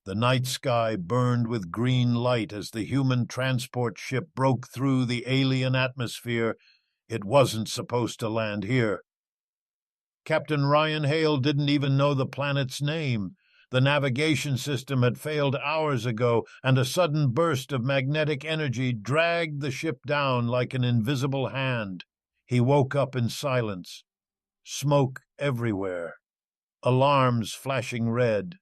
The night sky burned with green light as the human transport ship broke through the alien atmosphere. It wasn't supposed to land here. Captain Ryan Hale didn't even know the planet's name. The navigation system had failed hours ago, and a sudden burst of magnetic energy dragged the ship down like an invisible hand. He woke up in silence. Smoke everywhere. Alarms flashing red.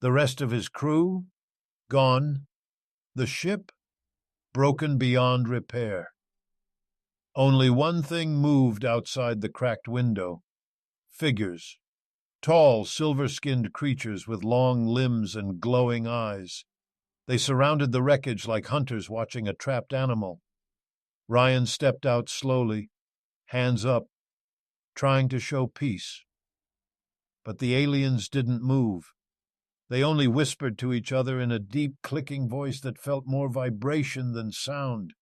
The rest of his crew? Gone. The ship? Broken beyond repair. Only one thing moved outside the cracked window. Figures. Tall, silver-skinned creatures with long limbs and glowing eyes. They surrounded the wreckage like hunters watching a trapped animal. Ryan stepped out slowly, hands up, trying to show peace. But the aliens didn't move. They only whispered to each other in a deep, clicking voice that felt more vibration than sound.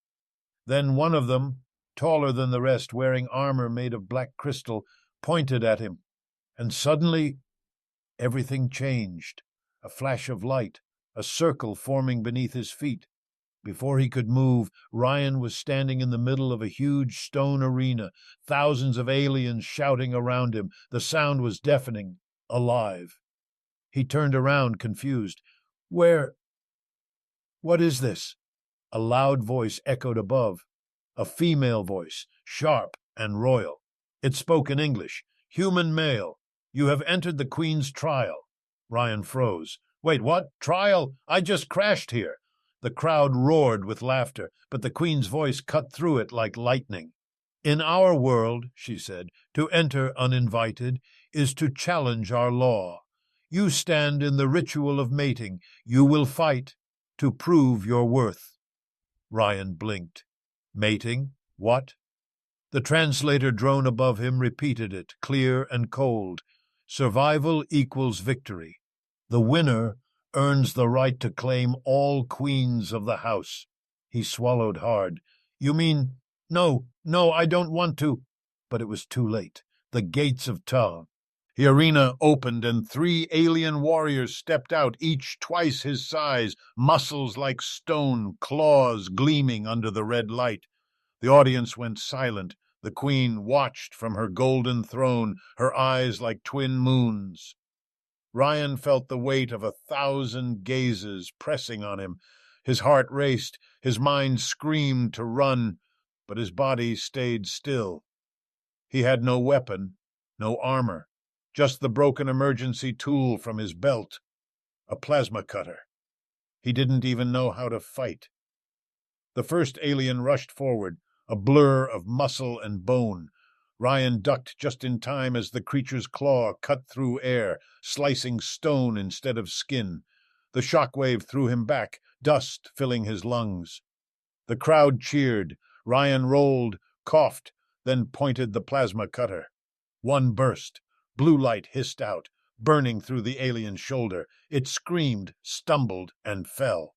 Then one of them, taller than the rest, wearing armor made of black crystal, pointed at him. And suddenly, everything changed. A flash of light, a circle forming beneath his feet. Before he could move, Ryan was standing in the middle of a huge stone arena, thousands of aliens shouting around him. The sound was deafening, alive. He turned around, confused. What is this? A loud voice echoed above. A female voice, sharp and royal. It spoke in English. Human male. You have entered the Queen's trial. Ryan froze. Wait, what? Trial? I just crashed here. The crowd roared with laughter, but the Queen's voice cut through it like lightning. In our world, she said, to enter uninvited is to challenge our law. You stand in the ritual of mating. You will fight to prove your worth. Ryan blinked. Mating? What? The translator drone above him repeated it, clear and cold. Survival equals victory. The winner earns the right to claim all queens of the house. He swallowed hard. You mean, no, I don't want to. But it was too late. The gates of Ta. The arena opened and 3 alien warriors stepped out, each twice his size, muscles like stone, claws gleaming under the red light. The audience went silent. The Queen watched from her golden throne, her eyes like twin moons. Ryan felt the weight of 1,000 gazes pressing on him. His heart raced, his mind screamed to run, but his body stayed still. He had no weapon, no armor, just the broken emergency tool from his belt, a plasma cutter. He didn't even know how to fight. The first alien rushed forward, a blur of muscle and bone. Ryan ducked just in time as the creature's claw cut through air, slicing stone instead of skin. The shockwave threw him back, dust filling his lungs. The crowd cheered. Ryan rolled, coughed, then pointed the plasma cutter. One burst. Blue light hissed out, burning through the alien's shoulder. It screamed, stumbled, and fell.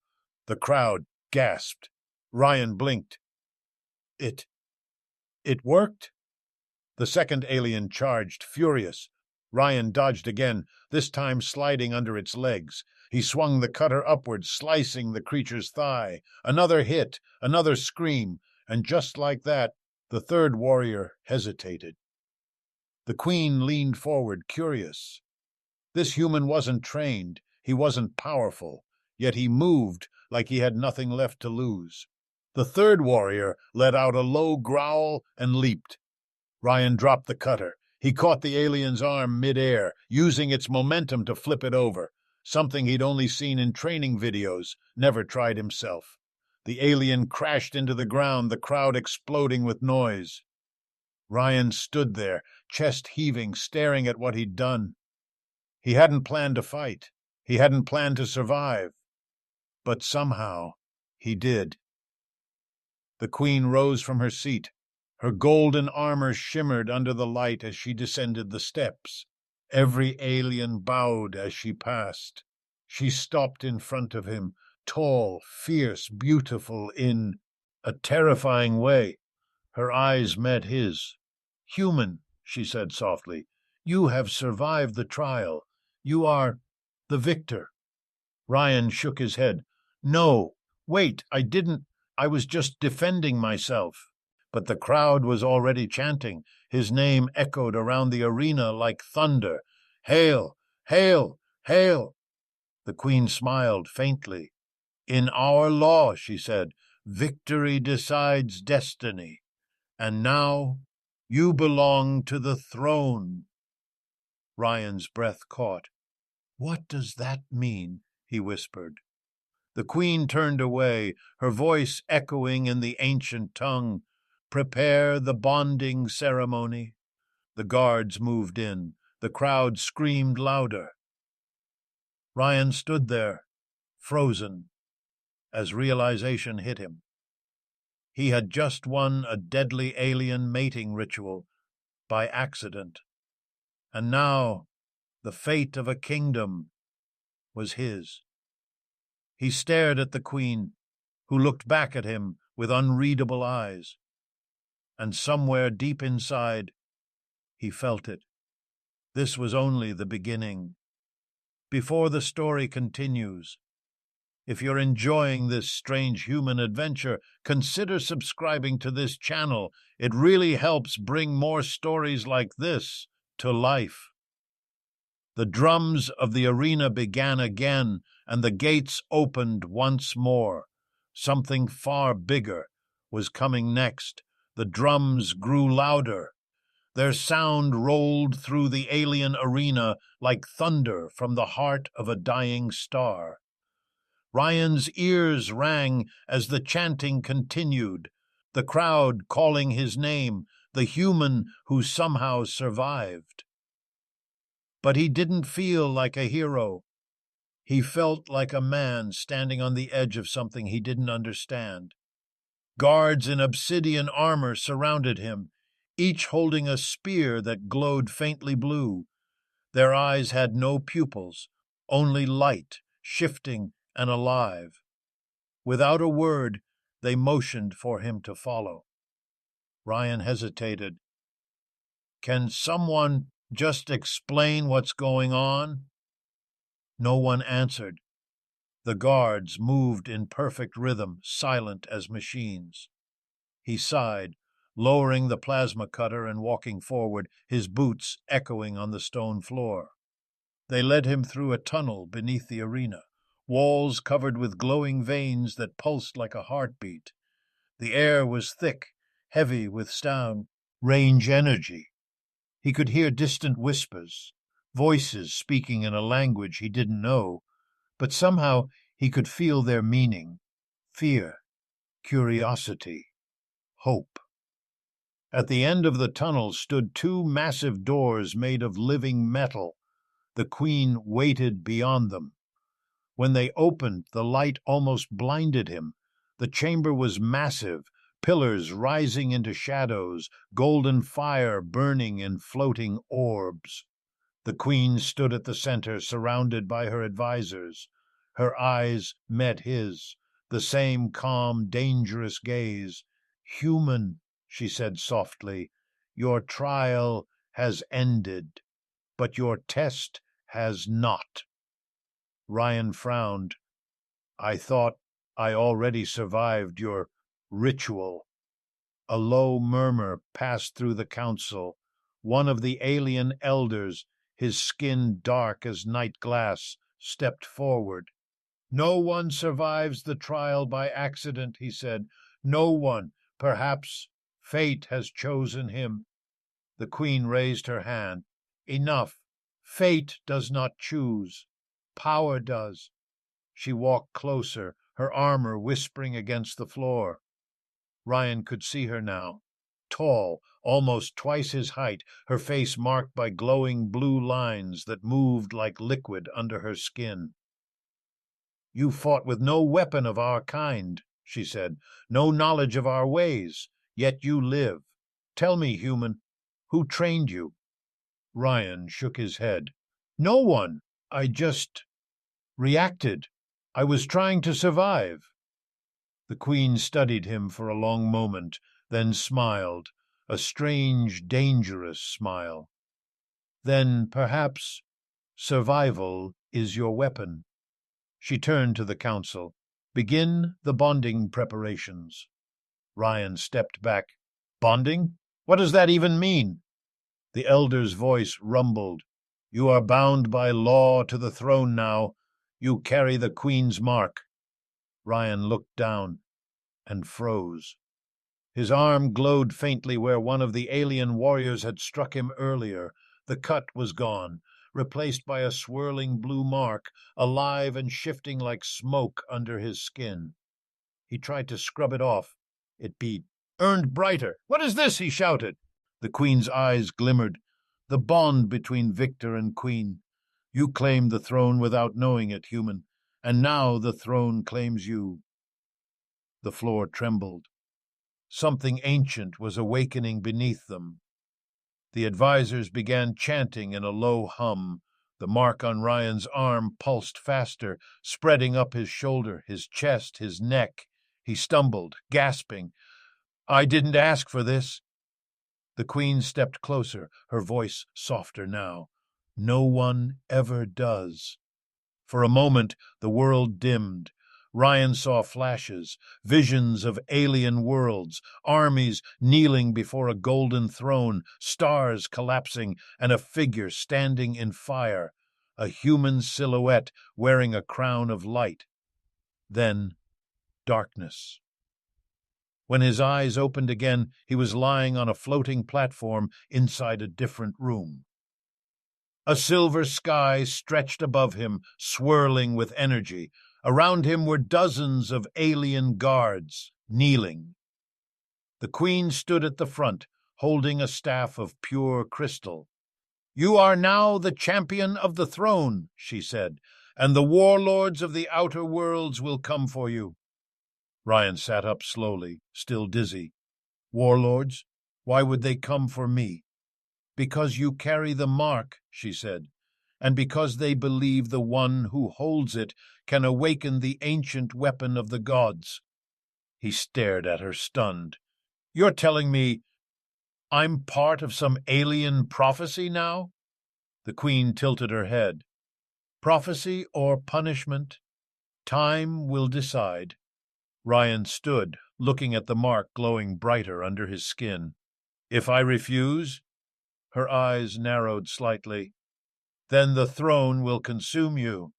The crowd gasped. Ryan blinked. It worked? The second alien charged, furious. Ryan dodged again, this time sliding under its legs. He swung the cutter upward, slicing the creature's thigh. Another hit, another scream, and just like that, the third warrior hesitated. The Queen leaned forward, curious. This human wasn't trained, he wasn't powerful, yet he moved like he had nothing left to lose. The third warrior let out a low growl and leaped. Ryan dropped the cutter. He caught the alien's arm mid-air, using its momentum to flip it over, something he'd only seen in training videos, never tried himself. The alien crashed into the ground, the crowd exploding with noise. Ryan stood there, chest heaving, staring at what he'd done. He hadn't planned to fight. He hadn't planned to survive. But somehow, he did. The Queen rose from her seat. Her golden armor shimmered under the light as she descended the steps. Every alien bowed as she passed. She stopped in front of him, tall, fierce, beautiful in a terrifying way. Her eyes met his. Human, she said softly, you have survived the trial. You are the victor. Ryan shook his head. No, wait, I didn't. I was just defending myself. But the crowd was already chanting. His name echoed around the arena like thunder. Hail! Hail! Hail! The queen smiled faintly. In our law, she said, victory decides destiny. And now you belong to the throne. Ryan's breath caught. What does that mean? He whispered. The queen turned away, her voice echoing in the ancient tongue. Prepare the bonding ceremony. The guards moved in. The crowd screamed louder. Ryan stood there, frozen, as realization hit him. He had just won a deadly alien mating ritual by accident, and now the fate of a kingdom was his. He stared at the queen, who looked back at him with unreadable eyes, and somewhere deep inside, he felt it. This was only the beginning. Before the story continues, if you're enjoying this strange human adventure, consider subscribing to this channel. It really helps bring more stories like this to life. The drums of the arena began again, and the gates opened once more. Something far bigger was coming next. The drums grew louder. Their sound rolled through the alien arena like thunder from the heart of a dying star. Ryan's ears rang as the chanting continued, the crowd calling his name, the human who somehow survived. But he didn't feel like a hero. He felt like a man standing on the edge of something he didn't understand. Guards in obsidian armor surrounded him, each holding a spear that glowed faintly blue. Their eyes had no pupils, only light, shifting and alive. Without a word, they motioned for him to follow. Ryan hesitated. Can someone just explain what's going on? No one answered. The guards moved in perfect rhythm, silent as machines. He sighed, lowering the plasma cutter and walking forward, his boots echoing on the stone floor. They led him through a tunnel beneath the arena, walls covered with glowing veins that pulsed like a heartbeat. The air was thick, heavy with sound, range energy. He could hear distant whispers, voices speaking in a language he didn't know, but somehow he could feel their meaning: fear, curiosity, hope. At the end of the tunnel stood two massive doors made of living metal. The queen waited beyond them. When they opened, the light almost blinded him. The chamber was massive, pillars rising into shadows, golden fire burning in floating orbs. The queen stood at the center, surrounded by her advisors. Her eyes met his, the same calm, dangerous gaze. "Human," she said softly, "your trial has ended, but your test has not." Ryan frowned. "I thought I already survived your ritual." A low murmur passed through the council. One of the alien elders, his skin dark as night glass, stepped forward. "No one survives the trial by accident," he said. "No one. Perhaps fate has chosen him." The queen raised her hand. "Enough. Fate does not choose. Power does." She walked closer, her armor whispering against the floor. Ryan could see her now. Tall, almost twice his height, her face marked by glowing blue lines that moved like liquid under her skin. "You fought with no weapon of our kind," she said, "no knowledge of our ways, yet you live. Tell me, human, who trained you?" Ryan shook his head. "No one. I just reacted. I was trying to survive." The queen studied him for a long moment, then smiled, a strange, dangerous smile. "Then perhaps survival is your weapon." She turned to the council. Begin the bonding preparations. Ryan stepped back. Bonding? What does that even mean? The elder's voice rumbled. You are bound by law to the throne now. You carry the Queen's mark. Ryan looked down and froze. His arm glowed faintly where one of the alien warriors had struck him earlier. The cut was gone, replaced by a swirling blue mark, alive and shifting like smoke under his skin. He tried to scrub it off. It beat. Earned brighter. What is this? He shouted. The Queen's eyes glimmered. The bond between Victor and Queen. You claimed the throne without knowing it, human, and now the throne claims you. The floor trembled. Something ancient was awakening beneath them. The advisors began chanting in a low hum. The mark on Ryan's arm pulsed faster, spreading up his shoulder, his chest, his neck. He stumbled, gasping. I didn't ask for this. The Queen stepped closer, her voice softer now. No one ever does. For a moment, the world dimmed. Ryan saw flashes, visions of alien worlds, armies kneeling before a golden throne, stars collapsing, and a figure standing in fire, a human silhouette wearing a crown of light. Then, darkness. When his eyes opened again, he was lying on a floating platform inside a different room. A silver sky stretched above him, swirling with energy. Around him were dozens of alien guards, kneeling. The Queen stood at the front, holding a staff of pure crystal. You are now the champion of the throne, she said, and the warlords of the outer worlds will come for you. Ryan sat up slowly, still dizzy. Warlords? Why would they come for me? Because you carry the mark, she said, and because they believe the one who holds it can awaken the ancient weapon of the gods. He stared at her, stunned. You're telling me I'm part of some alien prophecy now? The Queen tilted her head. Prophecy or punishment? Time will decide. Ryan stood, looking at the mark glowing brighter under his skin. If I refuse? Her eyes narrowed slightly. Then the throne will consume you.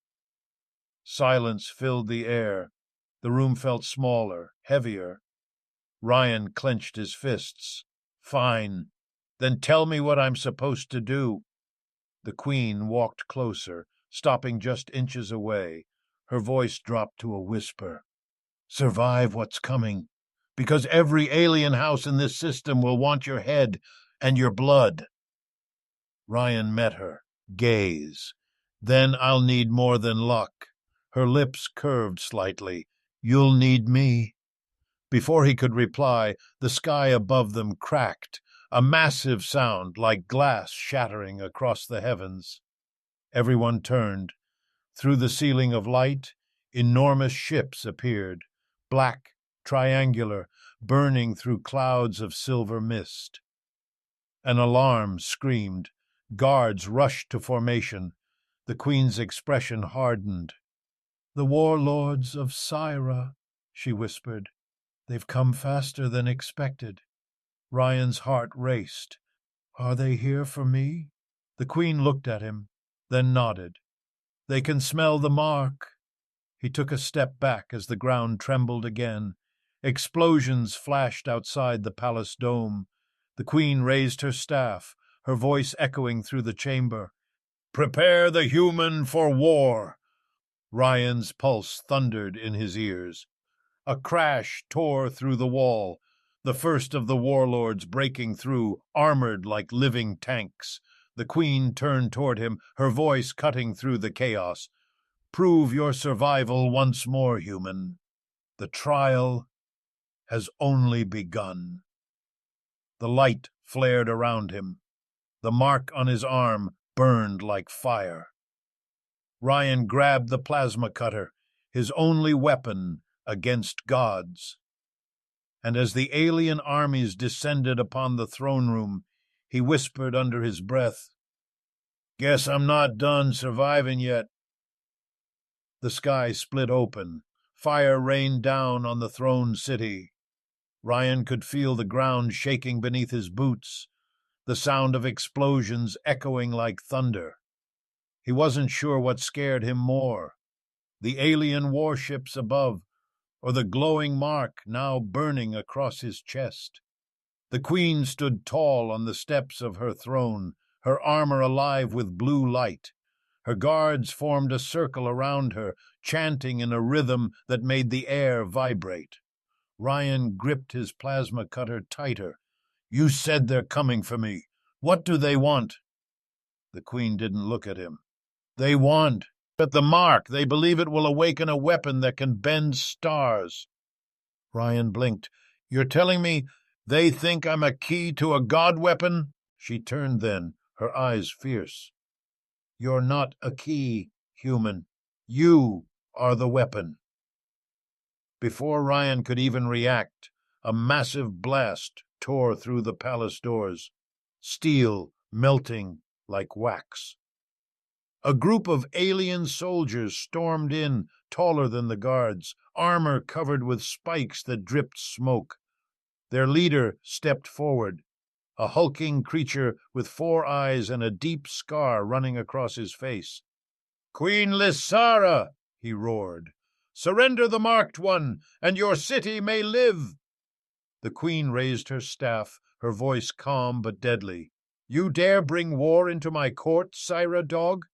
Silence filled the air. The room felt smaller, heavier. Ryan clenched his fists. Fine. Then tell me what I'm supposed to do. The Queen walked closer, stopping just inches away. Her voice dropped to a whisper. Survive what's coming, because every alien house in this system will want your head and your blood. Ryan met her gaze. Then I'll need more than luck. Her lips curved slightly. You'll need me. Before he could reply, the sky above them cracked, a massive sound like glass shattering across the heavens. Everyone turned. Through the ceiling of light, enormous ships appeared, black, triangular, burning through clouds of silver mist. An alarm screamed. Guards rushed to formation. The Queen's expression hardened. The warlords of Syra, she whispered. They've come faster than expected. Ryan's heart raced. Are they here for me? The Queen looked at him, then nodded. They can smell the mark. He took a step back as the ground trembled again. Explosions flashed outside the palace dome. The Queen raised her staff, her voice echoing through the chamber. Prepare the human for war. Ryan's pulse thundered in his ears. A crash tore through the wall, the first of the warlords breaking through, armored like living tanks. The Queen turned toward him, her voice cutting through the chaos. Prove your survival once more, human. The trial has only begun. The light flared around him. The mark on his arm burned like fire. Ryan grabbed the plasma cutter, his only weapon against gods. And as the alien armies descended upon the throne room, he whispered under his breath, Guess I'm not done surviving yet. The sky split open. Fire rained down on the throned city. Ryan could feel the ground shaking beneath his boots, the sound of explosions echoing like thunder. He wasn't sure what scared him more, the alien warships above, or the glowing mark now burning across his chest. The queen stood tall on the steps of her throne, her armor alive with blue light. Her guards formed a circle around her, chanting in a rhythm that made the air vibrate. Ryan gripped his plasma cutter tighter. "You said they're coming for me. What do they want?" The queen didn't look at him. "They want at the mark. They believe it will awaken a weapon that can bend stars." Ryan blinked. "You're telling me they think I'm a key to a god weapon?" She turned then, her eyes fierce. "You're not a key, human. You are the weapon." Before Ryan could even react, a massive blast tore through the palace doors, steel melting like wax. A group of alien soldiers stormed in, taller than the guards, armor covered with spikes that dripped smoke. Their leader stepped forward, a hulking creature with 4 eyes and a deep scar running across his face. "Queen Lysara!" he roared. "Surrender the marked one, and your city may live!" The queen raised her staff, her voice calm but deadly. "You dare bring war into my court, Syra dog?"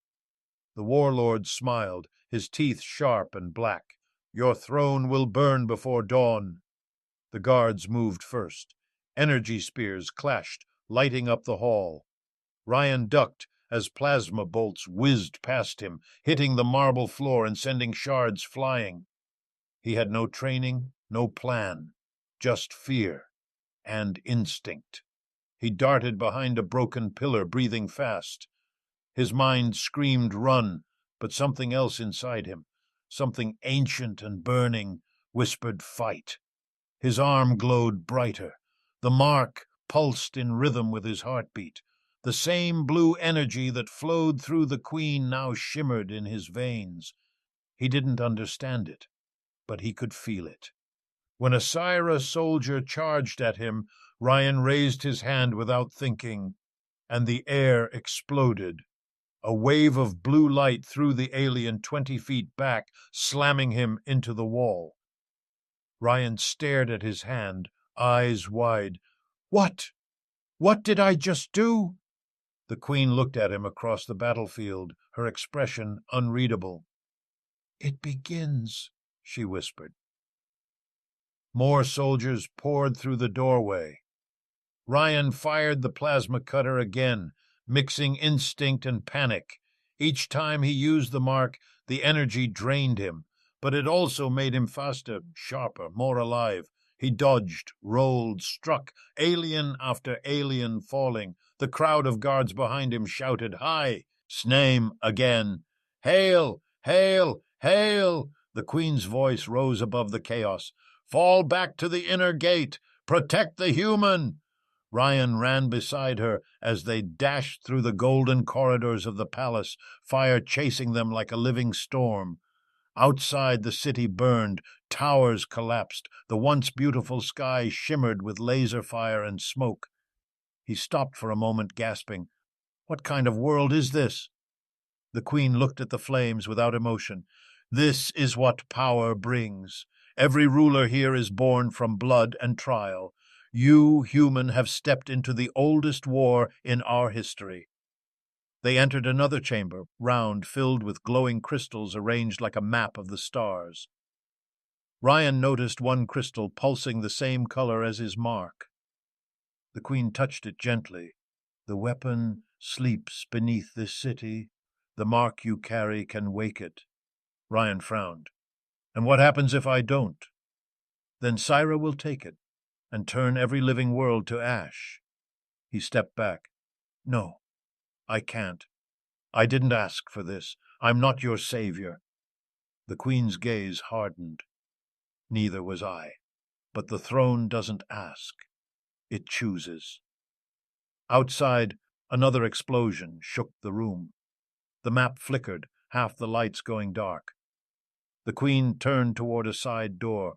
The warlord smiled, his teeth sharp and black. "Your throne will burn before dawn." The guards moved first. Energy spears clashed, lighting up the hall. Ryan ducked as plasma bolts whizzed past him, hitting the marble floor and sending shards flying. He had no training, no plan, just fear and instinct. He darted behind a broken pillar, breathing fast. His mind screamed run, but something else inside him, something ancient and burning, whispered fight. His arm glowed brighter. The mark pulsed in rhythm with his heartbeat. The same blue energy that flowed through the queen now shimmered in his veins. He didn't understand it, but he could feel it. When a Syra soldier charged at him, Ryan raised his hand without thinking, and the air exploded. A wave of blue light threw the alien 20 feet back, slamming him into the wall. Ryan stared at his hand, eyes wide. "What? What did I just do?" The queen looked at him across the battlefield, her expression unreadable. "It begins," she whispered. More soldiers poured through the doorway. Ryan fired the plasma cutter again, mixing instinct and panic. Each time he used the mark, the energy drained him, but it also made him faster, sharper, more alive. He dodged, rolled, struck, alien after alien falling. The crowd of guards behind him shouted, "Hi! Sname again! Hail! Hail! Hail!" The queen's voice rose above the chaos. "Fall back to the inner gate! Protect the human!" Ryan ran beside her as they dashed through the golden corridors of the palace, fire chasing them like a living storm. Outside, the city burned, towers collapsed, the once beautiful sky shimmered with laser fire and smoke. He stopped for a moment, gasping, "What kind of world is this?" The queen looked at the flames without emotion. "This is what power brings. Every ruler here is born from blood and trial. You, human, have stepped into the oldest war in our history." They entered another chamber, round, filled with glowing crystals arranged like a map of the stars. Ryan noticed one crystal pulsing the same color as his mark. The queen touched it gently. "The weapon sleeps beneath this city. The mark you carry can wake it." Ryan frowned. "And what happens if I don't?" "Then Syra will take it and turn every living world to ash." He stepped back. "No, I can't. I didn't ask for this. I'm not your savior." The queen's gaze hardened. "Neither was I. But the throne doesn't ask. It chooses." Outside, another explosion shook the room. The map flickered, half the lights going dark. The Queen turned toward a side door.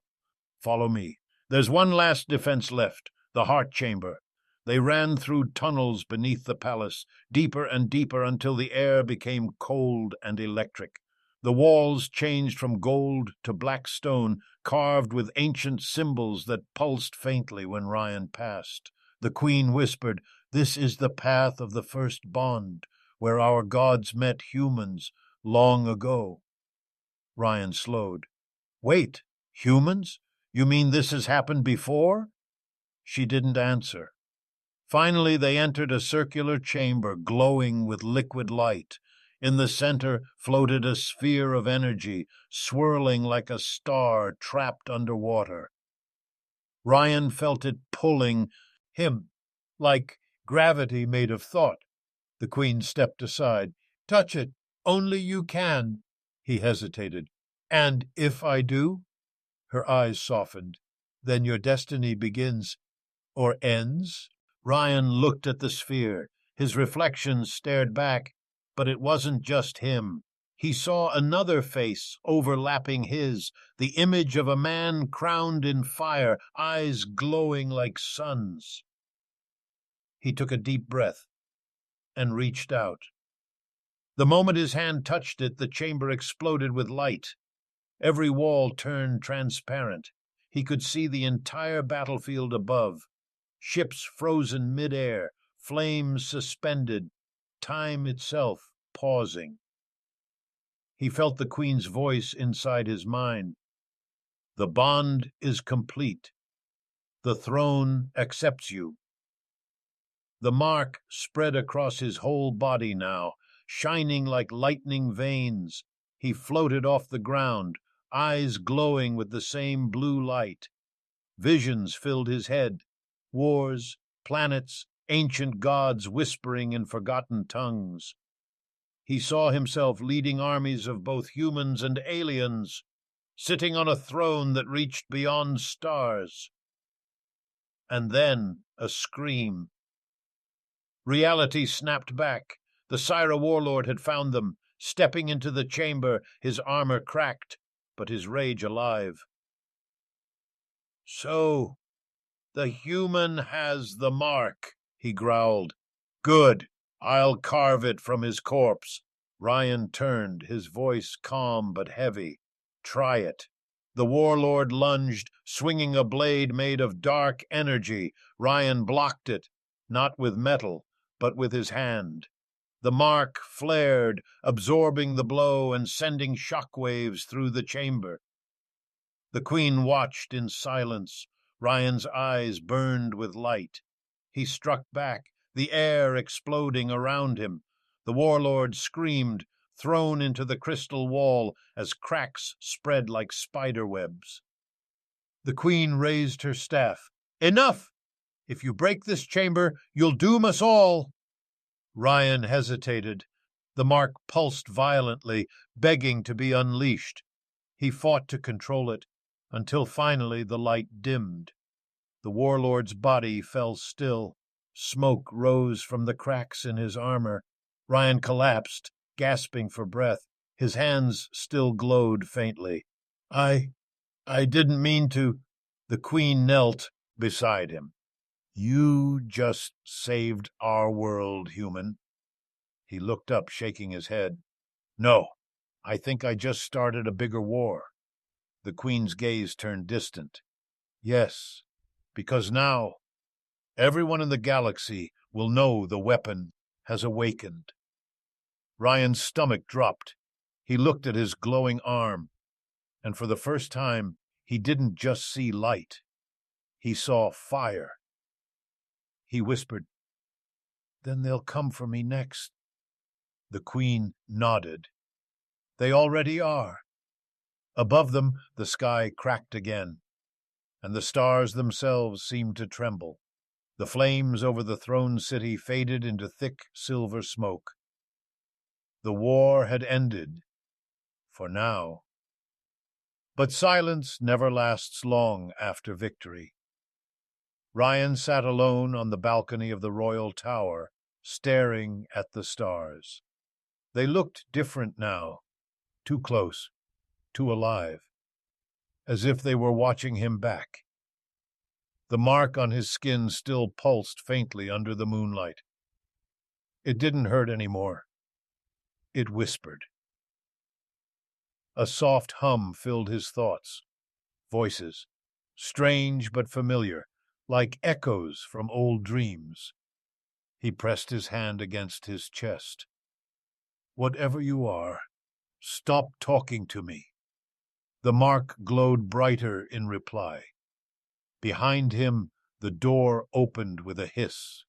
"Follow me. There's one last defense left, the heart chamber." They ran through tunnels beneath the palace, deeper and deeper until the air became cold and electric. The walls changed from gold to black stone, carved with ancient symbols that pulsed faintly when Ryan passed. The Queen whispered, "This is the path of the first bond, where our gods met humans long ago." Ryan slowed. "Wait, humans? You mean this has happened before?" She didn't answer. Finally, they entered a circular chamber glowing with liquid light. In the center floated a sphere of energy, swirling like a star trapped underwater. Ryan felt it pulling him, like gravity made of thought. The Queen stepped aside. "Touch it. Only you can." He hesitated. "And if I do?" Her eyes softened. "Then your destiny begins or ends?" Ryan looked at the sphere. His reflection stared back, but it wasn't just him. He saw another face overlapping his, the image of a man crowned in fire, eyes glowing like suns. He took a deep breath and reached out. The moment his hand touched it, the chamber exploded with light. Every wall turned transparent. He could see the entire battlefield above. Ships frozen mid-air, flames suspended, time itself pausing. He felt the Queen's voice inside his mind. "The bond is complete. The throne accepts you." The mark spread across his whole body now, shining like lightning veins. He floated off the ground, eyes glowing with the same blue light. Visions filled his head. Wars, planets, ancient gods whispering in forgotten tongues. He saw himself leading armies of both humans and aliens, sitting on a throne that reached beyond stars. And then a scream. Reality snapped back. The Syra warlord had found them. Stepping into the chamber, his armor cracked, but his rage alive. "So, the human has the mark," he growled. "Good. I'll carve it from his corpse." Ryan turned, his voice calm but heavy. "Try it." The warlord lunged, swinging a blade made of dark energy. Ryan blocked it, not with metal, but with his hand. The mark flared, absorbing the blow and sending shockwaves through the chamber. The Queen watched in silence. Ryan's eyes burned with light. He struck back, the air exploding around him. The warlord screamed, thrown into the crystal wall as cracks spread like spider webs. The Queen raised her staff. "Enough! If you break this chamber, you'll doom us all." Ryan hesitated. The mark pulsed violently, begging to be unleashed. He fought to control it, until finally the light dimmed. The warlord's body fell still. Smoke rose from the cracks in his armor. Ryan collapsed, gasping for breath. His hands still glowed faintly. I didn't mean to." The Queen knelt beside him. "You just saved our world, human." He looked up, shaking his head. "No, I think I just started a bigger war." The Queen's gaze turned distant. "Yes, because now everyone in the galaxy will know the weapon has awakened." Ryan's stomach dropped. He looked at his glowing arm, and for the first time, he didn't just see light. He saw fire. He whispered, "Then they'll come for me next." The Queen nodded. "They already are." Above them, the sky cracked again, and the stars themselves seemed to tremble. The flames over the throne city faded into thick silver smoke. The war had ended, for now. But silence never lasts long after victory. Ryan sat alone on the balcony of the royal tower, staring at the stars. They looked different now, too close. too alive, as if they were watching him back. The mark on his skin still pulsed faintly under the moonlight. It didn't hurt anymore. It whispered. A soft hum filled his thoughts. Voices, strange but familiar, like echoes from old dreams. He pressed his hand against his chest. Whatever you are, stop talking to me. The mark glowed brighter in reply. Behind him, the door opened with a hiss.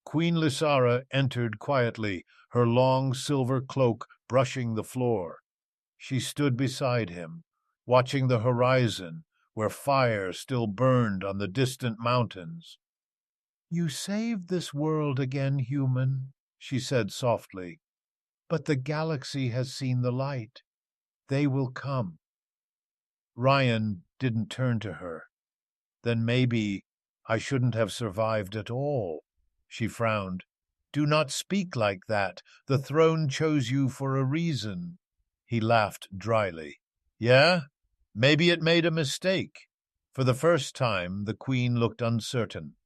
Queen Lysara entered quietly, her long silver cloak brushing the floor. She stood beside him, watching the horizon, where fire still burned on the distant mountains. "You saved this world again, human," she said softly. "But the galaxy has seen the light. They will come." Ryan didn't turn to her. "Then maybe I shouldn't have survived at all." She frowned. "Do not speak like that. The throne chose you for a reason." He laughed dryly. "Yeah? Maybe it made a mistake." For the first time, the queen looked uncertain.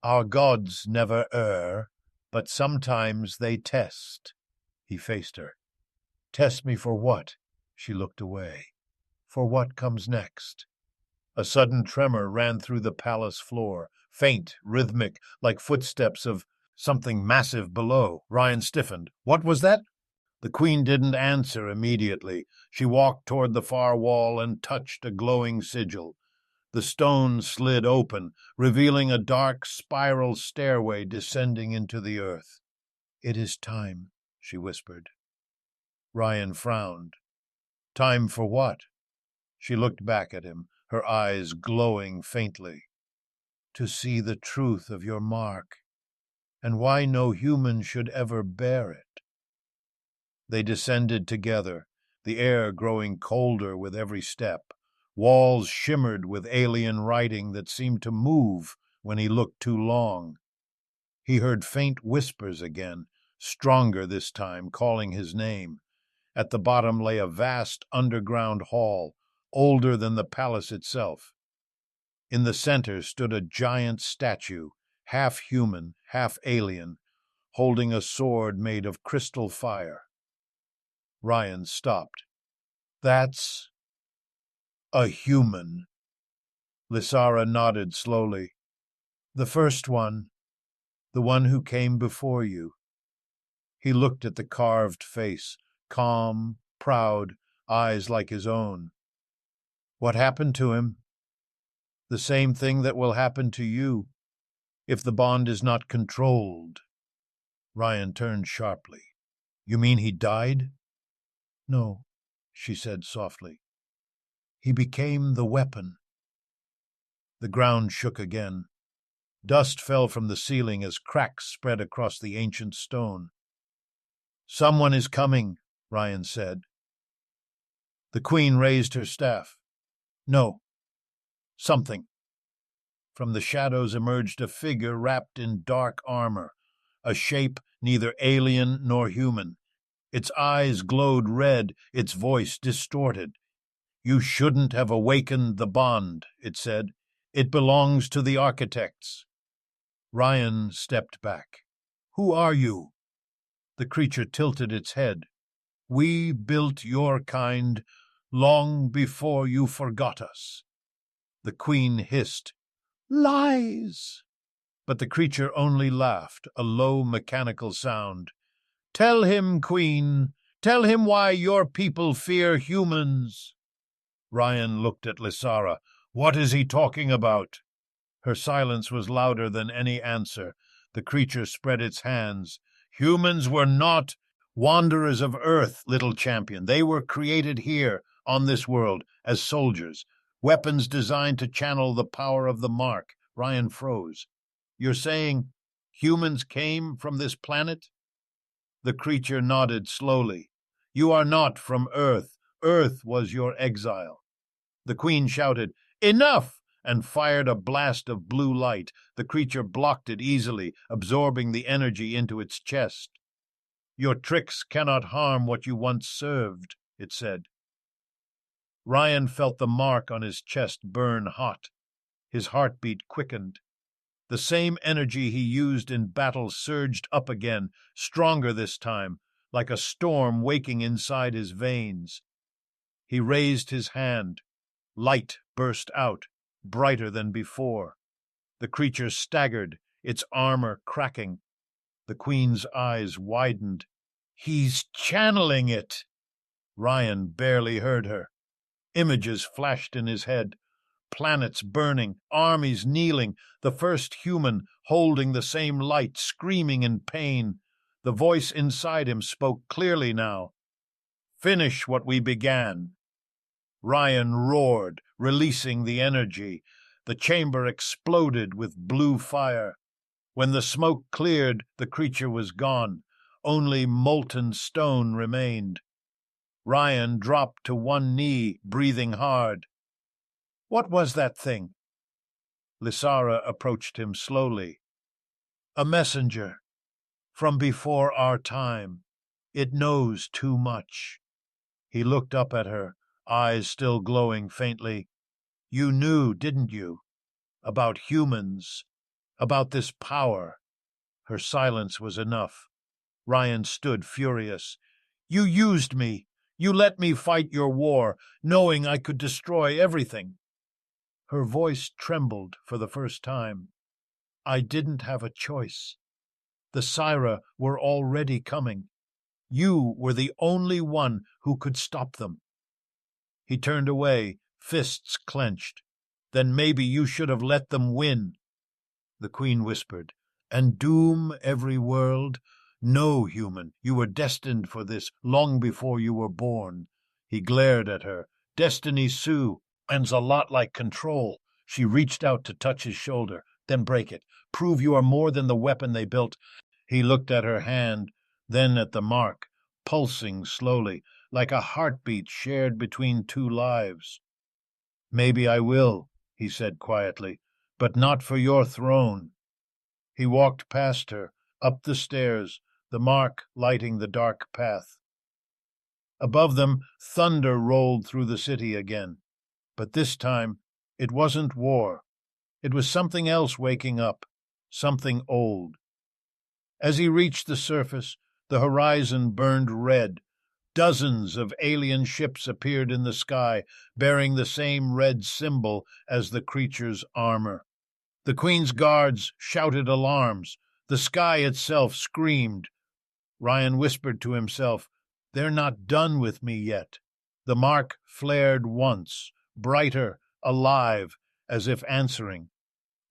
"Our gods never err, but sometimes they test." He faced her. "Test me for what?" She looked away. "For what comes next?" A sudden tremor ran through the palace floor, faint, rhythmic, like footsteps of something massive below. Ryan stiffened. "What was that?" The queen didn't answer immediately. She walked toward the far wall and touched a glowing sigil. The stone slid open, revealing a dark spiral stairway descending into the earth. "It is time," she whispered. Ryan frowned. "Time for what?" She looked back at him, her eyes glowing faintly. "To see the truth of your mark, and why no human should ever bear it." They descended together, the air growing colder with every step. Walls shimmered with alien writing that seemed to move when he looked too long. He heard faint whispers again, stronger this time, calling his name. At the bottom lay a vast underground hall, older than the palace itself. In the center stood a giant statue, half human, half alien, holding a sword made of crystal fire. Ryan stopped. "That's a human." Lysara nodded slowly. "The first one, the one who came before you." He looked at the carved face, calm, proud, eyes like his own. "What happened to him?" "The same thing that will happen to you, if the bond is not controlled." Ryan turned sharply. "You mean he died?" "No," she said softly. "He became the weapon." The ground shook again. Dust fell from the ceiling as cracks spread across the ancient stone. "Someone is coming," Ryan said. The queen raised her staff. "No. Something." From the shadows emerged a figure wrapped in dark armor, a shape neither alien nor human. Its eyes glowed red, its voice distorted. "You shouldn't have awakened the bond," it said. "It belongs to the architects." Ryan stepped back. "Who are you?" The creature tilted its head. "We built your kind long before you forgot us." The queen hissed, "Lies!" But the creature only laughed, a low mechanical sound. "Tell him, queen, tell him why your people fear humans." Ryan looked at Lysara. "What is he talking about?" Her silence was louder than any answer. The creature spread its hands. "Humans were not wanderers of Earth, little champion. They were created here, on this world, as soldiers. Weapons designed to channel the power of the mark." Ryan froze. "You're saying humans came from this planet?" The creature nodded slowly. "You are not from Earth. Earth was your exile." The queen shouted, "Enough!" and fired a blast of blue light. The creature blocked it easily, absorbing the energy into its chest. "Your tricks cannot harm what you once served," it said. Ryan felt the mark on his chest burn hot. His heartbeat quickened. The same energy he used in battle surged up again, stronger this time, like a storm waking inside his veins. He raised his hand. Light burst out, brighter than before. The creature staggered, its armor cracking. The Queen's eyes widened. "He's channeling it!" Ryan barely heard her. Images flashed in his head. Planets burning, armies kneeling, the first human holding the same light, screaming in pain. The voice inside him spoke clearly now. "Finish what we began." Ryan roared, releasing the energy. The chamber exploded with blue fire. When the smoke cleared, the creature was gone. Only molten stone remained. Ryan dropped to one knee, breathing hard. "What was that thing?" Lysara approached him slowly. "A messenger. From before our time. It knows too much." He looked up at her, eyes still glowing faintly. "You knew, didn't you? About humans. About this power." Her silence was enough. Ryan stood furious. "You used me. You let me fight your war, knowing I could destroy everything." Her voice trembled for the first time. "I didn't have a choice. The Syra were already coming. You were the only one who could stop them." He turned away, fists clenched. "Then maybe you should have let them win." The Queen whispered, "And doom every world? No, human, you were destined for this long before you were born." He glared at her. "Destiny, Sue, and's a lot like control." She reached out to touch his shoulder. "Then break it. Prove you are more than the weapon they built." He looked at her hand, then at the mark, pulsing slowly, like a heartbeat shared between two lives. "Maybe I will," he said quietly, "but not for your throne." He walked past her, up the stairs, the mark lighting the dark path. Above them, thunder rolled through the city again. But this time, it wasn't war. It was something else waking up, something old. As he reached the surface, the horizon burned red. Dozens of alien ships appeared in the sky, bearing the same red symbol as the creature's armor. The Queen's guards shouted alarms. The sky itself screamed. Ryan whispered to himself, "They're not done with me yet." The mark flared once, brighter, alive, as if answering.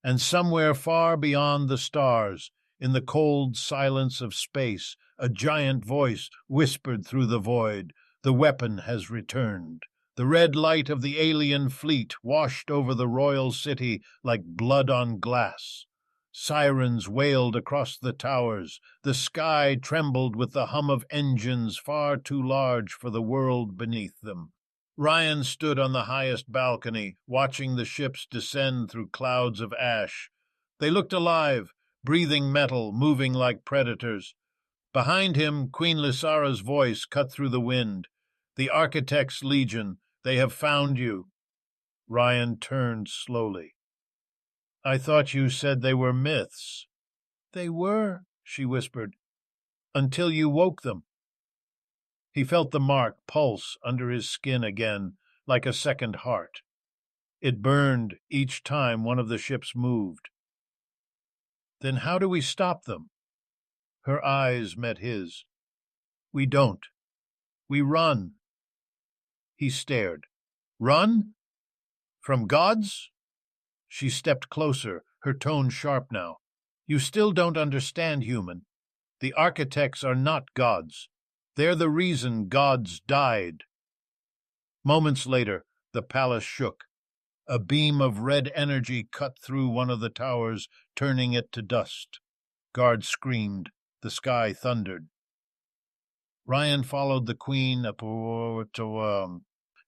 And somewhere far beyond the stars, in the cold silence of space, a giant voice whispered through the void, "The weapon has returned." The red light of the alien fleet washed over the royal city like blood on glass. Sirens wailed across the towers. The sky trembled with the hum of engines far too large for the world beneath them. Ryan stood on the highest balcony, watching the ships descend through clouds of ash. They looked alive, breathing metal, moving like predators. Behind him, Queen Lysara's voice cut through the wind. "The Architect's Legion, they have found you." Ryan turned slowly. "I thought you said they were myths." "They were," she whispered, "until you woke them." He felt the mark pulse under his skin again, like a second heart. It burned each time one of the ships moved. "Then how do we stop them?" Her eyes met his. "We don't. We run." He stared. "Run? From gods?" She stepped closer, her tone sharp now. "You still don't understand, human. The architects are not gods. They're the reason gods died." Moments later, the palace shook. A beam of red energy cut through one of the towers, turning it to dust. Guards screamed. The sky thundered. Ryan followed the Queen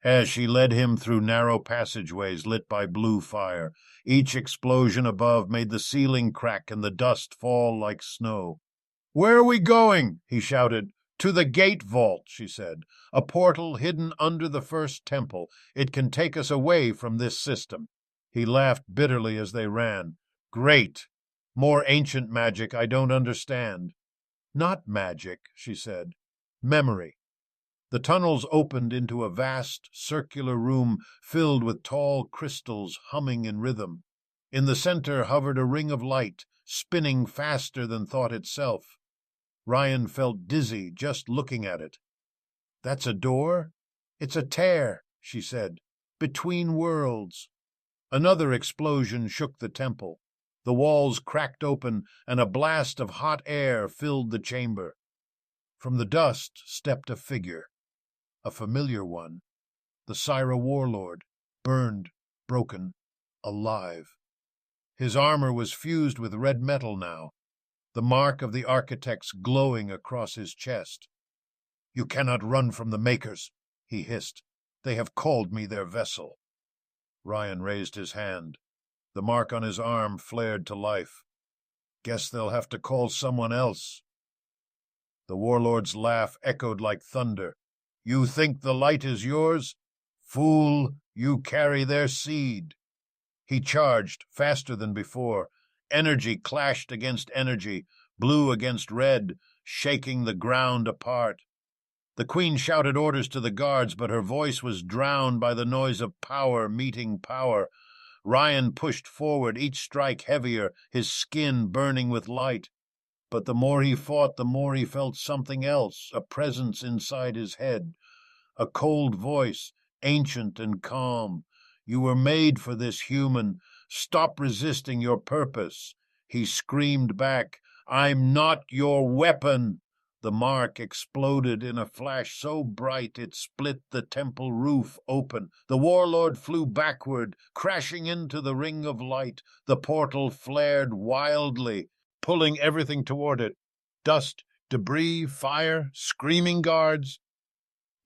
as she led him through narrow passageways lit by blue fire. Each explosion above made the ceiling crack and the dust fall like snow. "Where are we going?" he shouted. To the gate vault, she said. A portal hidden under the first temple. It can take us away from this system. He laughed bitterly as they ran. Great! More ancient magic I don't understand. Not magic, she said. Memory. The tunnels opened into a vast circular room filled with tall crystals humming in rhythm. In the center hovered a ring of light, spinning faster than thought itself. Ryan felt dizzy just looking at it. That's a door? It's a tear, she said. Between worlds. Another explosion shook the temple. The walls cracked open, and a blast of hot air filled the chamber. From the dust stepped a figure, a familiar one, the Syra warlord, burned, broken, alive. His armor was fused with red metal now, the mark of the architects glowing across his chest. You cannot run from the Makers, he hissed. They have called me their vessel. Ryan raised his hand. The mark on his arm flared to life. Guess they'll have to call someone else. The warlord's laugh echoed like thunder. You think the light is yours? Fool, you carry their seed. He charged, faster than before. Energy clashed against energy, blue against red, shaking the ground apart. The queen shouted orders to the guards, but her voice was drowned by the noise of power meeting power. Ryan pushed forward, each strike heavier, his skin burning with light. But the more he fought, the more he felt something else, a presence inside his head. A cold voice, ancient and calm. You were made for this, human. Stop resisting your purpose. He screamed back, I'm not your weapon. The mark exploded in a flash so bright it split the temple roof open. The warlord flew backward, crashing into the ring of light. The portal flared wildly, pulling everything toward it. Dust, debris, fire, screaming guards.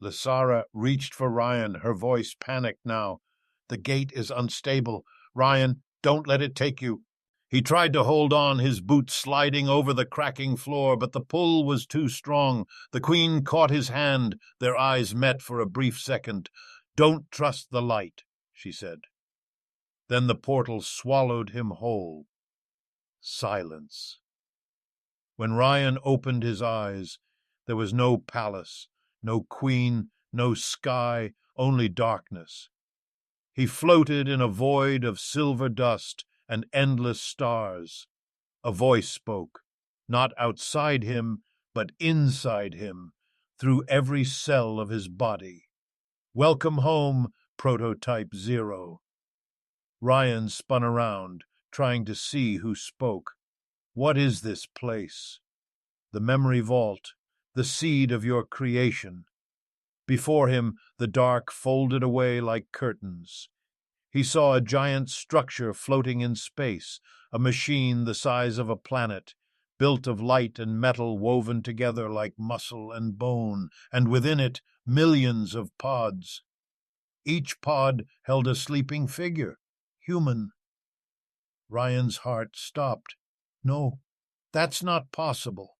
Lysara reached for Ryan, her voice panicked now. The gate is unstable. Ryan, don't let it take you. He tried to hold on, his boots sliding over the cracking floor, but the pull was too strong. The queen caught his hand. Their eyes met for a brief second. Don't trust the light, she said. Then the portal swallowed him whole. Silence. When Ryan opened his eyes, there was no palace, no queen, no sky, only darkness. He floated in a void of silver dust and endless stars. A voice spoke, not outside him, but inside him, through every cell of his body. Welcome home, Prototype Zero. Ryan spun around, trying to see who spoke. What is this place? The memory vault, the seed of your creation. Before him, the dark folded away like curtains. He saw a giant structure floating in space, a machine the size of a planet, built of light and metal woven together like muscle and bone, and within it millions of pods. Each pod held a sleeping figure, human. Ryan's heart stopped. No, that's not possible.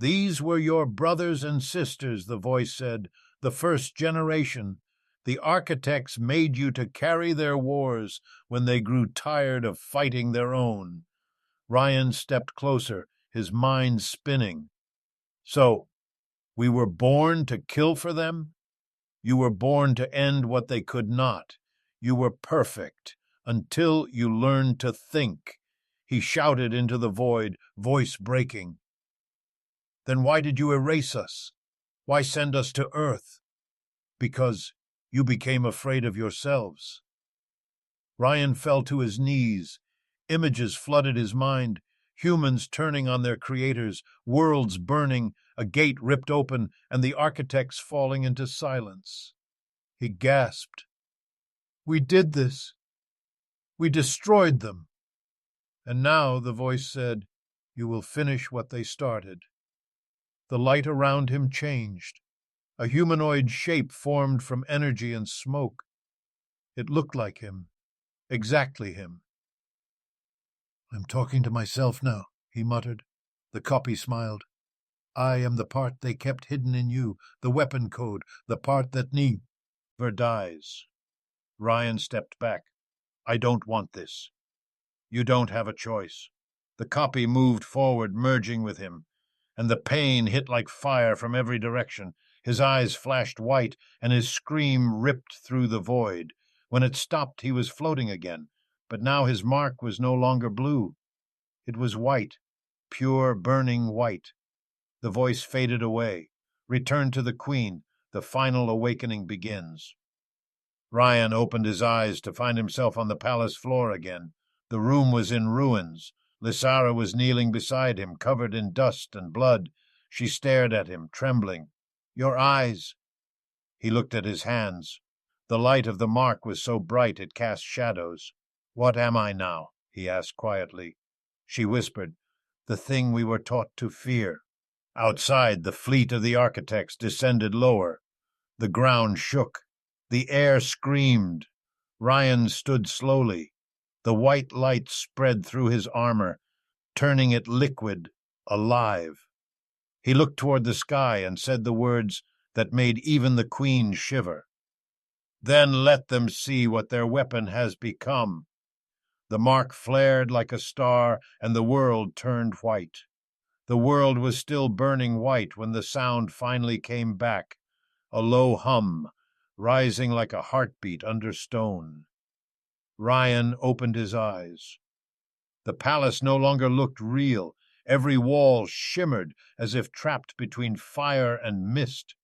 These were your brothers and sisters, the voice said, the first generation. The architects made you to carry their wars when they grew tired of fighting their own. Ryan stepped closer, his mind spinning. So, we were born to kill for them? You were born to end what they could not. You were perfect, until you learned to think. He shouted into the void, voice breaking. Then why did you erase us? Why send us to Earth? Because you became afraid of yourselves. Ryan fell to his knees. Images flooded his mind. Humans turning on their creators, worlds burning, a gate ripped open, and the architects falling into silence. He gasped. We did this. We destroyed them. And now, the voice said, you will finish what they started. The light around him changed. A humanoid shape formed from energy and smoke. It looked like him, exactly him. I'm talking to myself now, he muttered. The copy smiled. I am the part they kept hidden in you, the weapon code, the part that never dies. Ryan stepped back. I don't want this. You don't have a choice. The copy moved forward, merging with him, and the pain hit like fire from every direction. His eyes flashed white, and his scream ripped through the void. When it stopped, he was floating again, but now his mark was no longer blue. It was white, pure, burning white. The voice faded away. Return to the Queen. The final awakening begins. Ryan opened his eyes to find himself on the palace floor again. The room was in ruins. Lysara was kneeling beside him, covered in dust and blood. She stared at him, trembling. Your eyes. He looked at his hands. The light of the mark was so bright it cast shadows. What am I now? He asked quietly. She whispered, the thing we were taught to fear. Outside, the fleet of the architects descended lower. The ground shook. The air screamed. Ryan stood slowly. The white light spread through his armor, turning it liquid, alive. He looked toward the sky and said the words that made even the Queen shiver. Then let them see what their weapon has become. The mark flared like a star, and the world turned white. The world was still burning white when the sound finally came back, a low hum, rising like a heartbeat under stone. Ryan opened his eyes. The palace no longer looked real. Every wall shimmered as if trapped between fire and mist.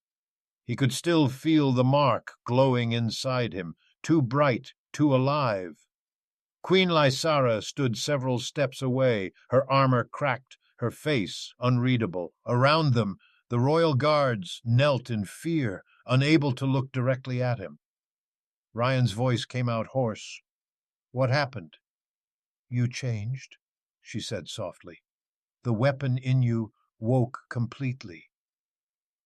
He could still feel the mark glowing inside him, too bright, too alive. Queen Lysara stood several steps away, her armor cracked, her face unreadable. Around them, the royal guards knelt in fear, unable to look directly at him. Ryan's voice came out hoarse. What happened? You changed, she said softly. The weapon in you woke completely.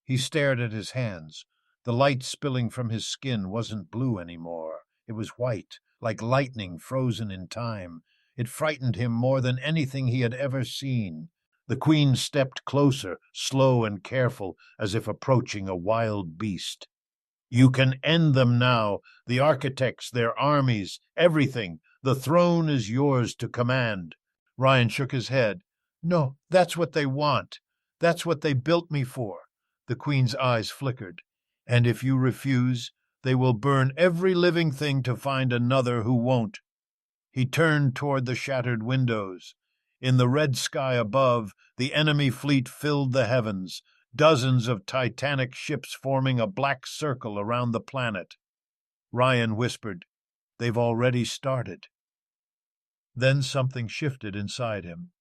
He stared at his hands. The light spilling from his skin wasn't blue anymore. It was white, like lightning frozen in time. It frightened him more than anything he had ever seen. The Queen stepped closer, slow and careful, as if approaching a wild beast. You can end them now, the architects, their armies, everything. The throne is yours to command. Ryan shook his head. No, that's what they want. That's what they built me for. The Queen's eyes flickered. And if you refuse, they will burn every living thing to find another who won't. He turned toward the shattered windows. In the red sky above, the enemy fleet filled the heavens, dozens of titanic ships forming a black circle around the planet. Ryan whispered, They've already started. Then something shifted inside him.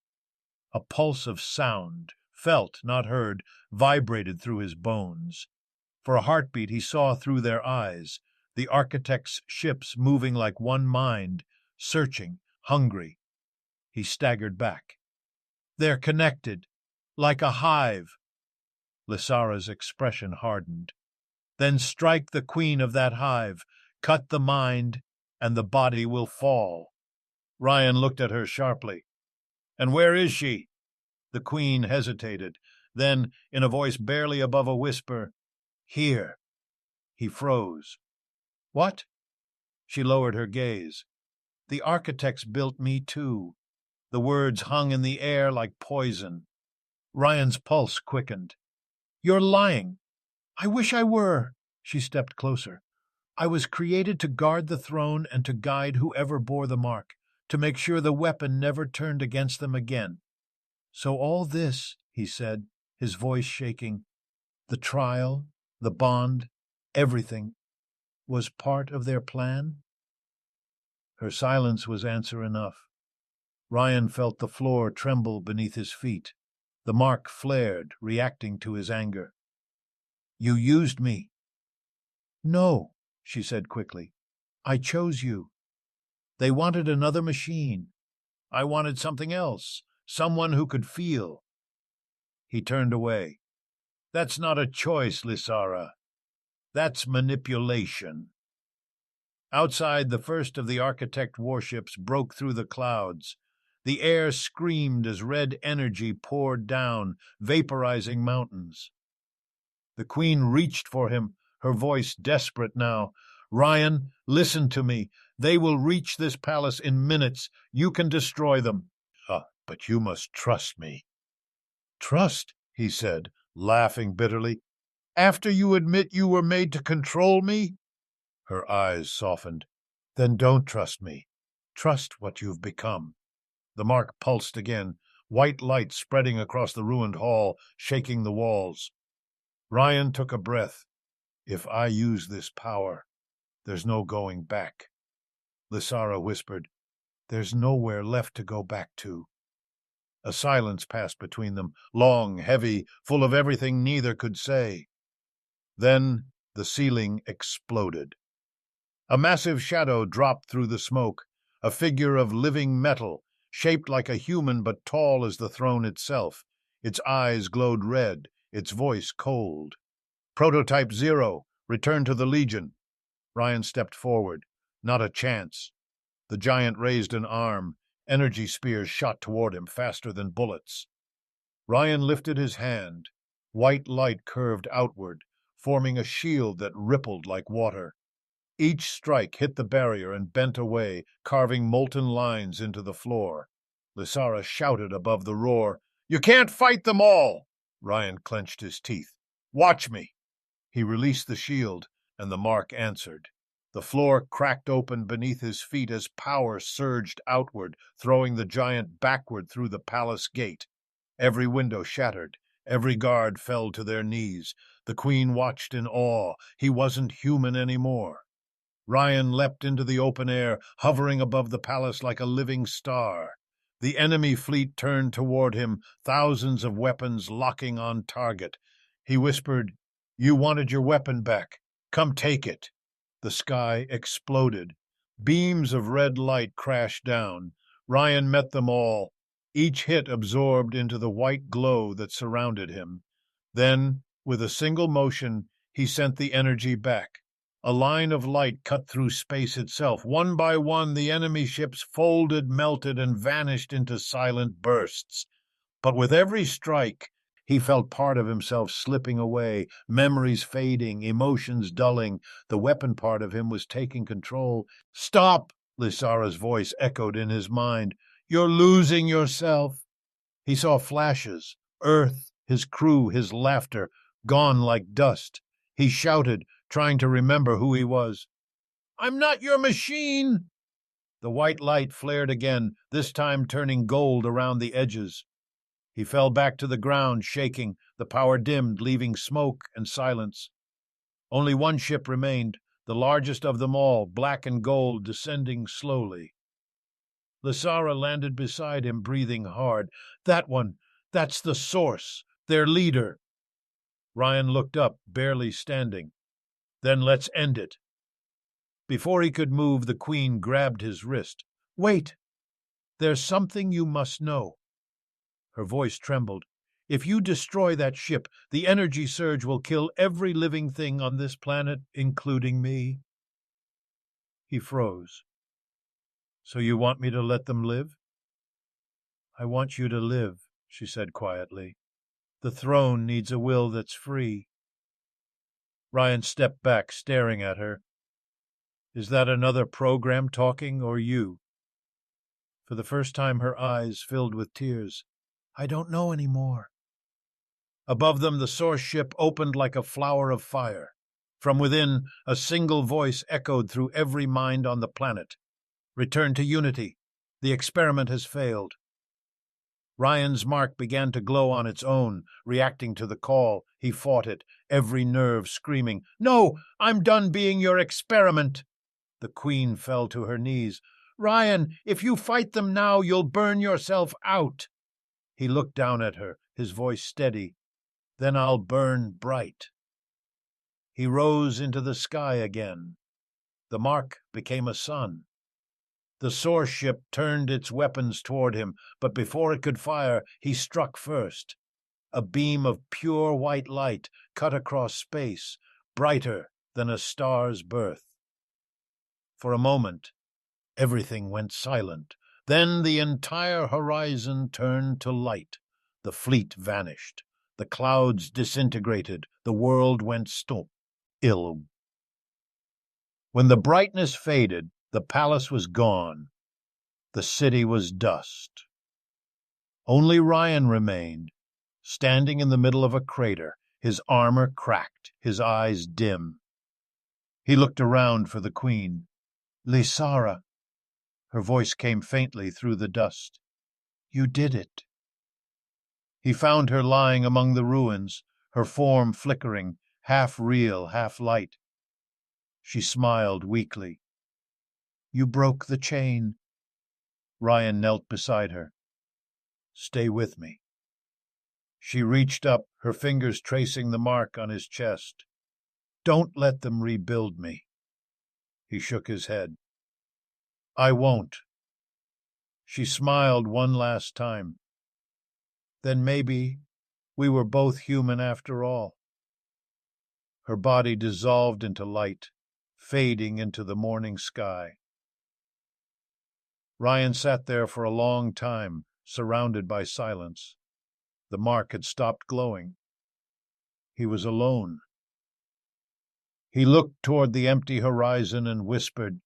A pulse of sound, felt, not heard, vibrated through his bones. For a heartbeat he saw through their eyes, the architects' ships moving like one mind, searching, hungry. He staggered back. They're connected, like a hive. Lysara's expression hardened. Then strike the queen of that hive, cut the mind, and the body will fall. Ryan looked at her sharply. And where is she? The queen hesitated. Then, in a voice barely above a whisper, Here. He froze. What? She lowered her gaze. The architects built me too. The words hung in the air like poison. Ryan's pulse quickened. You're lying. I wish I were. She stepped closer. I was created to guard the throne and to guide whoever bore the mark, to make sure the weapon never turned against them again. So all this, he said, his voice shaking, the trial, the bond, everything, was part of their plan? Her silence was answer enough. Ryan felt the floor tremble beneath his feet. The mark flared, reacting to his anger. You used me. No, she said quickly. I chose you. They wanted another machine. I wanted something else, someone who could feel. He turned away. That's not a choice, Lysara. That's manipulation. Outside, the first of the architect warships broke through the clouds. The air screamed as red energy poured down, vaporizing mountains. The Queen reached for him, her voice desperate now. "Ryan, listen to me. They will reach this palace in minutes. You can destroy them. But you must trust me." "Trust?" he said, laughing bitterly. "After you admit you were made to control me?" Her eyes softened. "Then don't trust me. Trust what you've become." The mark pulsed again, white light spreading across the ruined hall, shaking the walls. Ryan took a breath. "If I use this power, there's no going back." Lysara whispered, "There's nowhere left to go back to." A silence passed between them, long, heavy, full of everything neither could say. Then the ceiling exploded. A massive shadow dropped through the smoke, a figure of living metal, shaped like a human but tall as the throne itself. Its eyes glowed red, its voice cold. "Prototype Zero, return to the Legion." Ryan stepped forward. Not a chance. The giant raised an arm. Energy spears shot toward him faster than bullets. Ryan lifted his hand. White light curved outward, forming a shield that rippled like water. Each strike hit the barrier and bent away, carving molten lines into the floor. Lysara shouted above the roar, "You can't fight them all!" Ryan clenched his teeth. "Watch me." He released the shield, and the mark answered. The floor cracked open beneath his feet as power surged outward, throwing the giant backward through the palace gate. Every window shattered. Every guard fell to their knees. The Queen watched in awe. He wasn't human anymore. Ryan leapt into the open air, hovering above the palace like a living star. The enemy fleet turned toward him, thousands of weapons locking on target. He whispered, "You wanted your weapon back. Come take it." The sky exploded. Beams of red light crashed down. Ryan met them all. Each hit absorbed into the white glow that surrounded him. Then, with a single motion, he sent the energy back. A line of light cut through space itself. One by one, the enemy ships folded, melted, and vanished into silent bursts. But with every strike, he felt part of himself slipping away, memories fading, emotions dulling. The weapon part of him was taking control. "Stop!" Lysara's voice echoed in his mind. "You're losing yourself." He saw flashes, Earth, his crew, his laughter, gone like dust. He shouted, trying to remember who he was. "I'm not your machine!" The white light flared again, this time turning gold around the edges. He fell back to the ground, shaking. The power dimmed, leaving smoke and silence. Only one ship remained, the largest of them all, black and gold, descending slowly. Lysara landed beside him, breathing hard. "That one, that's the Source, their leader." Ryan looked up, barely standing. "Then let's end it." Before he could move, the Queen grabbed his wrist. "Wait! There's something you must know." Her voice trembled. "If you destroy that ship, the energy surge will kill every living thing on this planet, including me." He froze. "So you want me to let them live?" "I want you to live," she said quietly. "The throne needs a will that's free." Ryan stepped back, staring at her. "Is that another program talking, or you?" For the first time her eyes filled with tears. "I don't know any more." Above them the Source ship opened like a flower of fire. From within, a single voice echoed through every mind on the planet. "Return to Unity. The experiment has failed." Ryan's mark began to glow on its own, reacting to the call. He fought it, every nerve screaming, "No! I'm done being your experiment!" The Queen fell to her knees. "Ryan, if you fight them now, you'll burn yourself out." He looked down at her, his voice steady. "Then I'll burn bright." He rose into the sky again. The mark became a sun. The Source ship turned its weapons toward him, but before it could fire, he struck first. A beam of pure white light cut across space, brighter than a star's birth. For a moment, everything went silent. Then the entire horizon turned to light. The fleet vanished. The clouds disintegrated. The world went still. When the brightness faded, the palace was gone. The city was dust. Only Ryan remained, standing in the middle of a crater, his armor cracked, his eyes dim. He looked around for the queen. "Lysara," her voice came faintly through the dust. "You did it." He found her lying among the ruins, her form flickering, half real, half light. She smiled weakly. "You broke the chain." Ryan knelt beside her. "Stay with me." She reached up, her fingers tracing the mark on his chest. "Don't let them rebuild me." He shook his head. "I won't." She smiled one last time. "Then maybe we were both human after all." Her body dissolved into light, fading into the morning sky. Ryan sat there for a long time, surrounded by silence. The mark had stopped glowing. He was alone. He looked toward the empty horizon and whispered,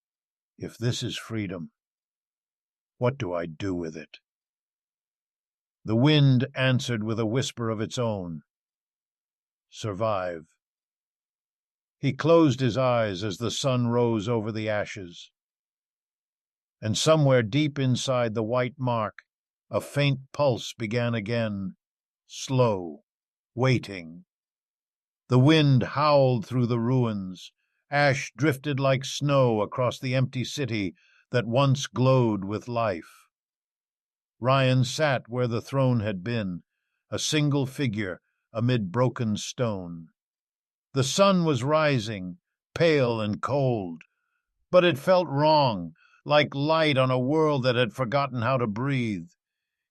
"If this is freedom, what do I do with it?" The wind answered with a whisper of its own, "Survive." He closed his eyes as the sun rose over the ashes. And somewhere deep inside the white mark, a faint pulse began again, slow, waiting. The wind howled through the ruins. Ash drifted like snow across the empty city that once glowed with life. Ryan sat where the throne had been, a single figure amid broken stone. The sun was rising, pale and cold, but it felt wrong, like light on a world that had forgotten how to breathe.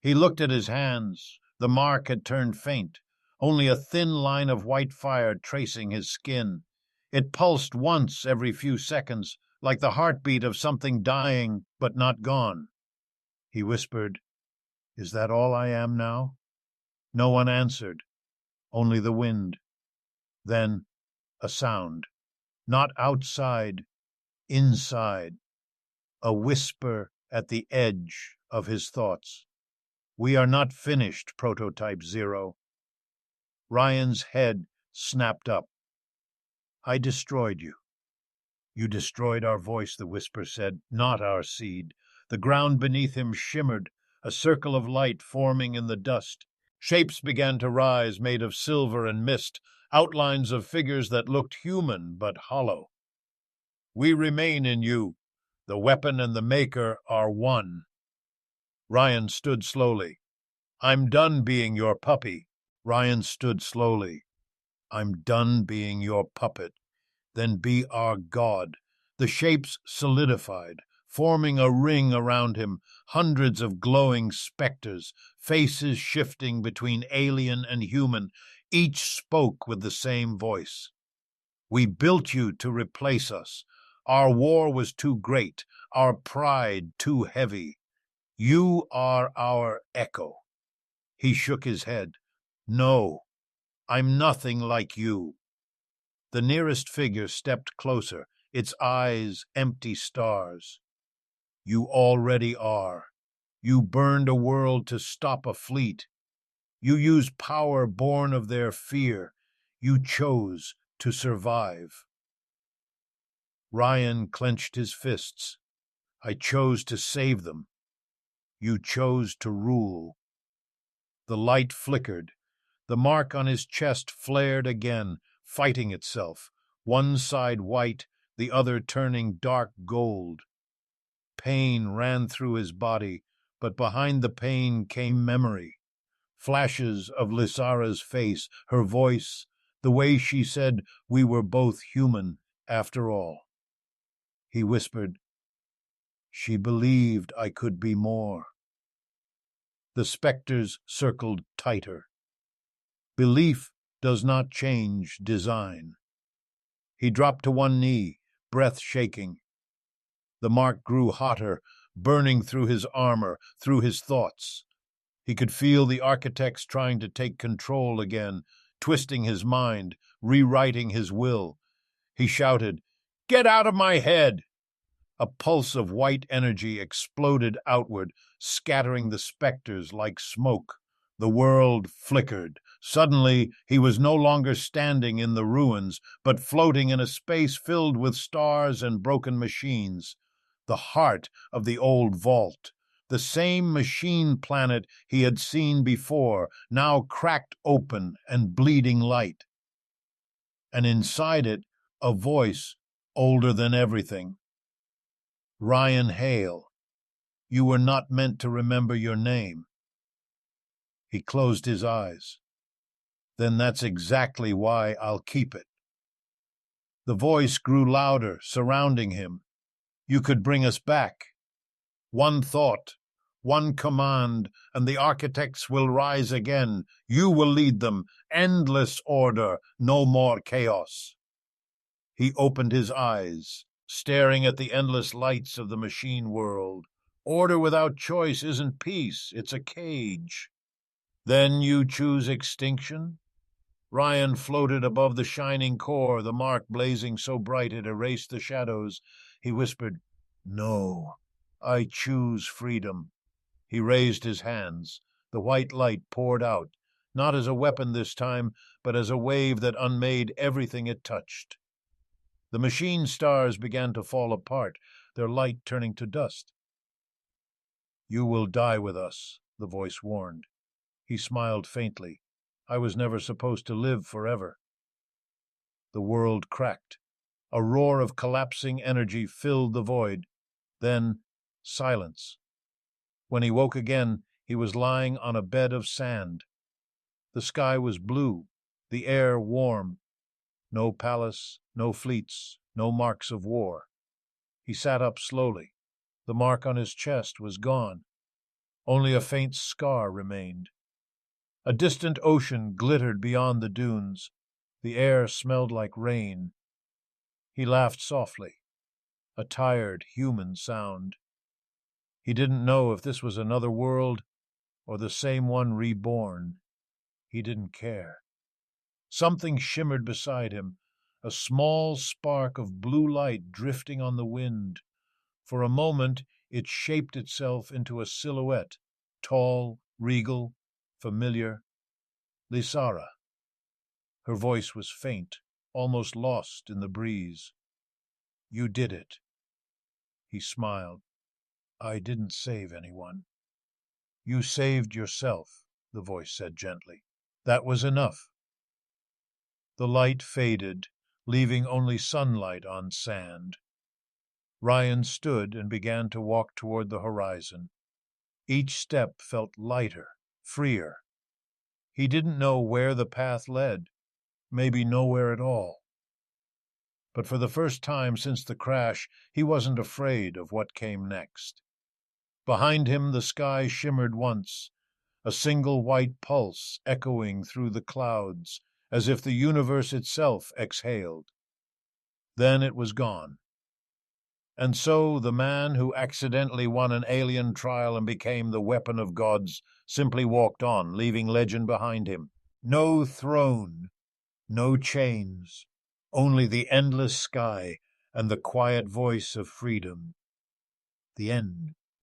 He looked at his hands. The mark had turned faint, only a thin line of white fire tracing his skin. It pulsed once every few seconds, like the heartbeat of something dying but not gone. He whispered, "Is that all I am now?" No one answered, only the wind. Then a sound, not outside, inside, a whisper at the edge of his thoughts. "We are not finished, Prototype Zero." Ryan's head snapped up. "I destroyed you." "You destroyed our voice," the whisper said, "not our seed." The ground beneath him shimmered, a circle of light forming in the dust. Shapes began to rise, made of silver and mist, outlines of figures that looked human but hollow. "We remain in you. The weapon and the maker are one." Ryan stood slowly. "I'm done being your puppy." Ryan stood slowly. "I'm done being your puppet. Then be our god." The shapes solidified, forming a ring around him, hundreds of glowing specters, faces shifting between alien and human. Each spoke with the same voice. "We built you to replace us. Our war was too great, our pride too heavy. You are our echo." He shook his head. "No, I'm nothing like you." The nearest figure stepped closer, its eyes empty stars. "You already are. You burned a world to stop a fleet. You used power born of their fear. You chose to survive." Ryan clenched his fists. "I chose to save them. You chose to rule." The light flickered. The mark on his chest flared again, fighting itself, one side white, the other turning dark gold. Pain ran through his body, but behind the pain came memory. Flashes of Lysara's face, her voice, the way she said we were both human after all. He whispered, "She believed I could be more." The specters circled tighter. Belief does not change design. He dropped to one knee, breath shaking. The mark grew hotter, burning through his armor, through his thoughts. He could feel the architects trying to take control again, twisting his mind, rewriting his will. He shouted, "Get out of my head!" A pulse of white energy exploded outward, scattering the specters like smoke. The world flickered. Suddenly, he was no longer standing in the ruins, but floating in a space filled with stars and broken machines. The heart of the old vault. The same machine planet he had seen before, now cracked open and bleeding light. And inside it, a voice older than everything. "Ryan Hale, you were not meant to remember your name." He closed his eyes. "Then that's exactly why I'll keep it." The voice grew louder, surrounding him. "You could bring us back. One thought, one command, and the architects will rise again. You will lead them. Endless order, no more chaos." He opened his eyes, staring at the endless lights of the machine world. Order without choice isn't peace, it's a cage. "Then you choose extinction?" Ryan floated above the shining core, the mark blazing so bright it erased the shadows. He whispered, "No, I choose freedom." He raised his hands. The white light poured out, not as a weapon this time, but as a wave that unmade everything it touched. The machine stars began to fall apart, their light turning to dust. "You will die with us," the voice warned. He smiled faintly. "I was never supposed to live forever." The world cracked. A roar of collapsing energy filled the void. Then silence. When he woke again, he was lying on a bed of sand. The sky was blue, the air warm. No palace, no fleets, no marks of war. He sat up slowly. The mark on his chest was gone. Only a faint scar remained. A distant ocean glittered beyond the dunes. The air smelled like rain. He laughed softly, a tired, human sound. He didn't know if this was another world or the same one reborn. He didn't care. Something shimmered beside him, a small spark of blue light drifting on the wind. For a moment it shaped itself into a silhouette, tall, regal, familiar. Lisara. Her voice was faint, almost lost in the breeze. "You did it." He smiled. "I didn't save anyone." "You saved yourself," the voice said gently. "That was enough." The light faded, leaving only sunlight on sand. Ryan stood and began to walk toward the horizon. Each step felt lighter, freer. He didn't know where the path led, maybe nowhere at all. But for the first time since the crash, he wasn't afraid of what came next. Behind him, the sky shimmered once, a single white pulse echoing through the clouds, as if the universe itself exhaled. Then it was gone. And so the man who accidentally won an alien trial and became the weapon of gods simply walked on, leaving legend behind him. No throne, no chains, only the endless sky and the quiet voice of freedom. The end.